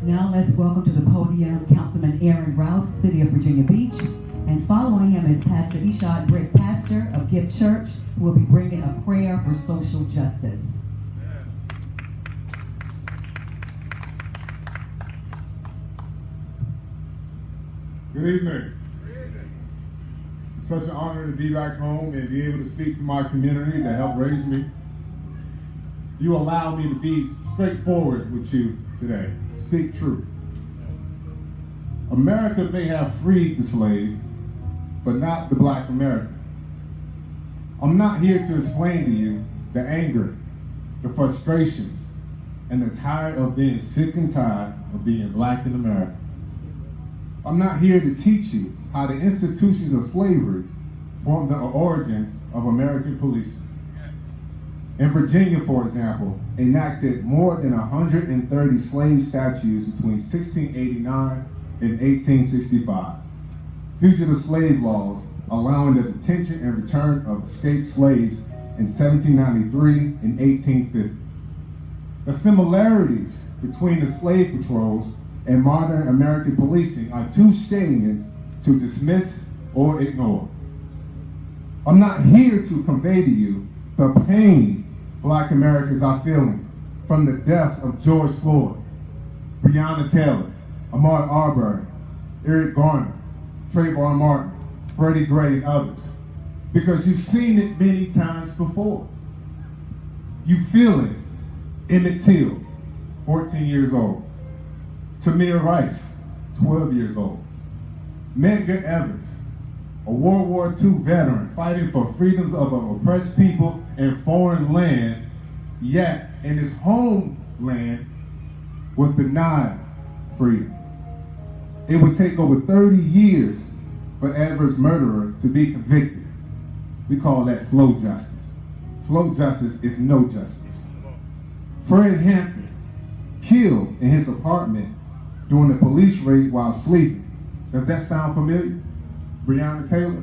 Now let's welcome to the podium Councilman Aaron Rouse, City of Virginia Beach. And following him is Pastor Ishad Britt, pastor of Gift Church, who will be bringing a prayer for social justice. Good evening. It's such an honor to be back home and be able to speak to my community that helped raise me. You allow me to be straightforward with you today. Speak truth. America may have freed the slave, but not the black American. I'm not here to explain to you the anger, the frustrations, and the tired of being sick and tired of being black in America. I'm not here to teach you how the institutions of slavery formed the origins of American policing. In Virginia, for example, enacted more than 130 slave statutes between 1689 and 1865. Fugitive slave laws allowing the detention and return of escaped slaves in 1793 and 1850. The similarities between the slave patrols and modern American policing are too salient to dismiss or ignore. I'm not here to convey to you the pain black Americans are feeling from the deaths of George Floyd, Breonna Taylor, Ahmaud Arbery, Eric Garner, Trayvon Martin, Freddie Gray, and others, because you've seen it many times before. You feel it. Emmett Till, 14 years old. Tamir Rice, 12 years old. Medgar Evers, a World War II veteran fighting for freedoms of an oppressed people in foreign land, yet in his homeland was denied freedom. It would take over 30 years for Evers' murderer to be convicted. We call that slow justice. Slow justice is no justice. Fred Hampton, killed in his apartment during a police raid while sleeping. Does that sound familiar? Breonna Taylor?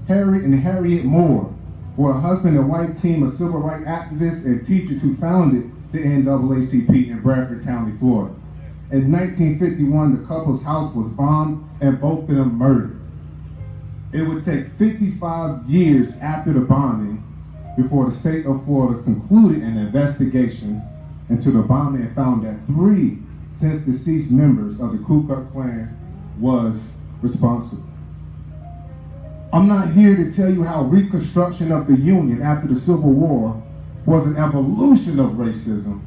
Harry and Harriet Moore were a husband and wife team of civil rights activists and teachers who founded the NAACP in Bradford County, Florida. In 1951, the couple's house was bombed and both of them murdered. It would take 55 years after the bombing before the state of Florida concluded an investigation into the bombing and found that 3 since deceased members of the Ku Klux Klan was responsible. I'm not here to tell you how reconstruction of the Union after the Civil War was an evolution of racism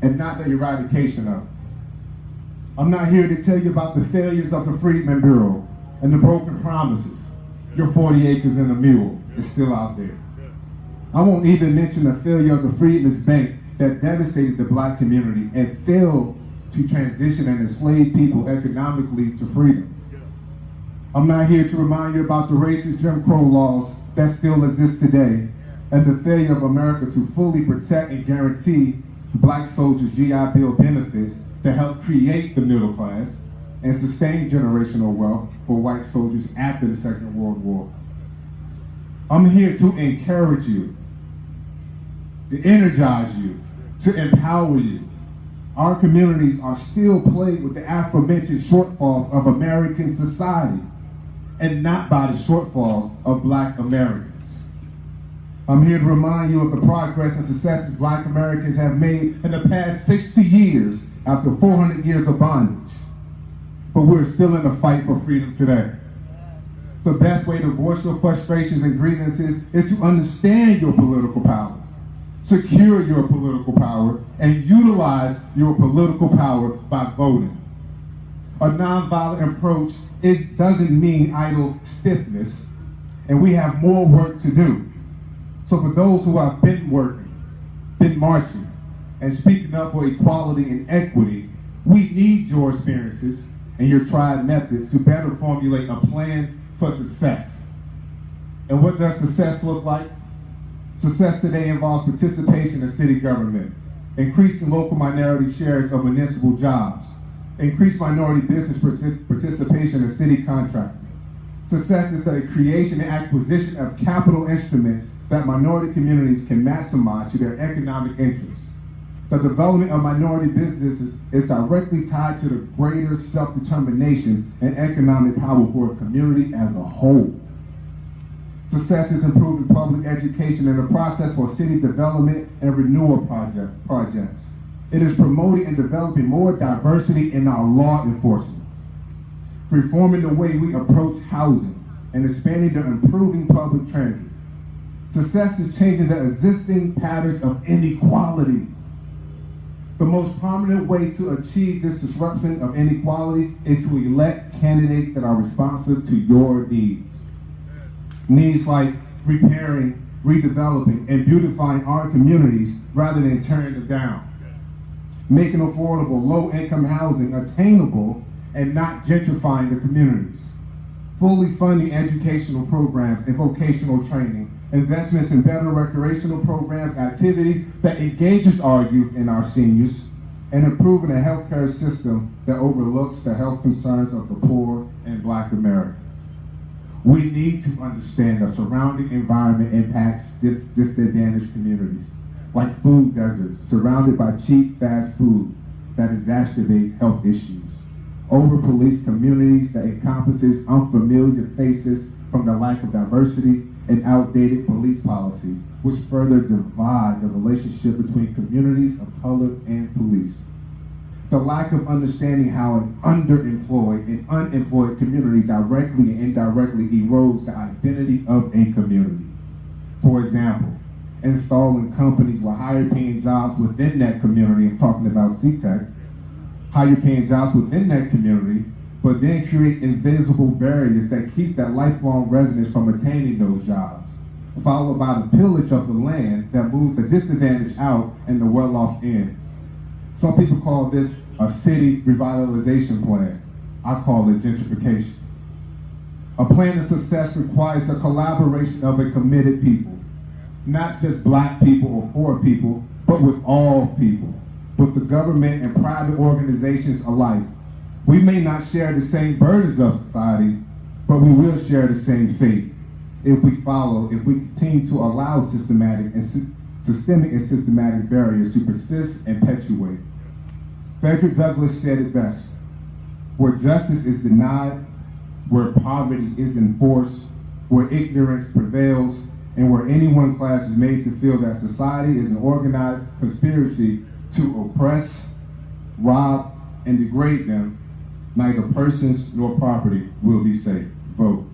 and not the eradication of it. I'm not here to tell you about the failures of the Freedmen Bureau and the broken promises. Your 40 acres and a mule is still out there. I won't even mention the failure of the Freedmen's Bank that devastated the black community and failed to transition and enslave people economically to freedom. I'm not here to remind you about the racist Jim Crow laws that still exist today and the failure of America to fully protect and guarantee black soldiers' GI Bill benefits to help create the middle class and sustain generational wealth for white soldiers after the Second World War. I'm here to encourage you, to energize you, to empower you. Our communities are still plagued with the aforementioned shortfalls of American society and not by the shortfalls of black Americans. I'm here to remind you of the progress and successes black Americans have made in the past 60 years after 400 years of bondage. But we're still in the fight for freedom today. The best way to voice your frustrations and grievances is to understand your political power, secure your political power, and utilize your political power by voting. A nonviolent approach doesn't mean idle stiffness, and we have more work to do. So for those who have been working, been marching, and speaking up for equality and equity, we need your experiences and your tried methods to better formulate a plan for success. And what does success look like? Success today involves participation in city government, increasing local minority shares of municipal jobs, increased minority business participation in city contracting. Success is the creation and acquisition of capital instruments that minority communities can maximize to their economic interests. The development of minority businesses is directly tied to the greater self-determination and economic power for a community as a whole. Success is improving public education and the process for city development and renewal projects. It is promoting and developing more diversity in our law enforcement, reforming the way we approach housing, and expanding and improving public transit. Success is changing the existing patterns of inequality. The most prominent way to achieve this disruption of inequality is to elect candidates that are responsive to your needs. Needs like repairing, redeveloping, and beautifying our communities rather than tearing them down. Making affordable, low-income housing attainable and not gentrifying the communities. Fully funding educational programs and vocational training. Investments in better recreational programs, activities that engages our youth and our seniors, and improving a healthcare system that overlooks the health concerns of the poor and Black Americans. We need to understand the surrounding environment impacts disadvantaged communities, like food deserts surrounded by cheap fast food that exacerbates health issues. Over-policed communities that encompasses unfamiliar faces from the lack of diversity and outdated police policies, which further divide the relationship between communities of color and police. The lack of understanding how an underemployed and unemployed community directly and indirectly erodes the identity of a community. For example, installing companies with higher paying jobs within that community, I'm talking about CTEC, higher paying jobs within that community, but then create invisible barriers that keep that lifelong residents from attaining those jobs, followed by the pillage of the land that moves the disadvantaged out and the well-off in. Some people call this a city revitalization plan. I call it gentrification. A plan of success requires the collaboration of a committed people, not just Black people or poor people, but with all people, with the government and private organizations alike. We may not share the same burdens of society, but we will share the same fate if we continue to allow systemic and systematic barriers to persist and perpetuate. Frederick Douglass said it best: where justice is denied, where poverty is enforced, where ignorance prevails, and where any one class is made to feel that society is an organized conspiracy to oppress, rob, and degrade them, neither persons nor property will be safe. Vote.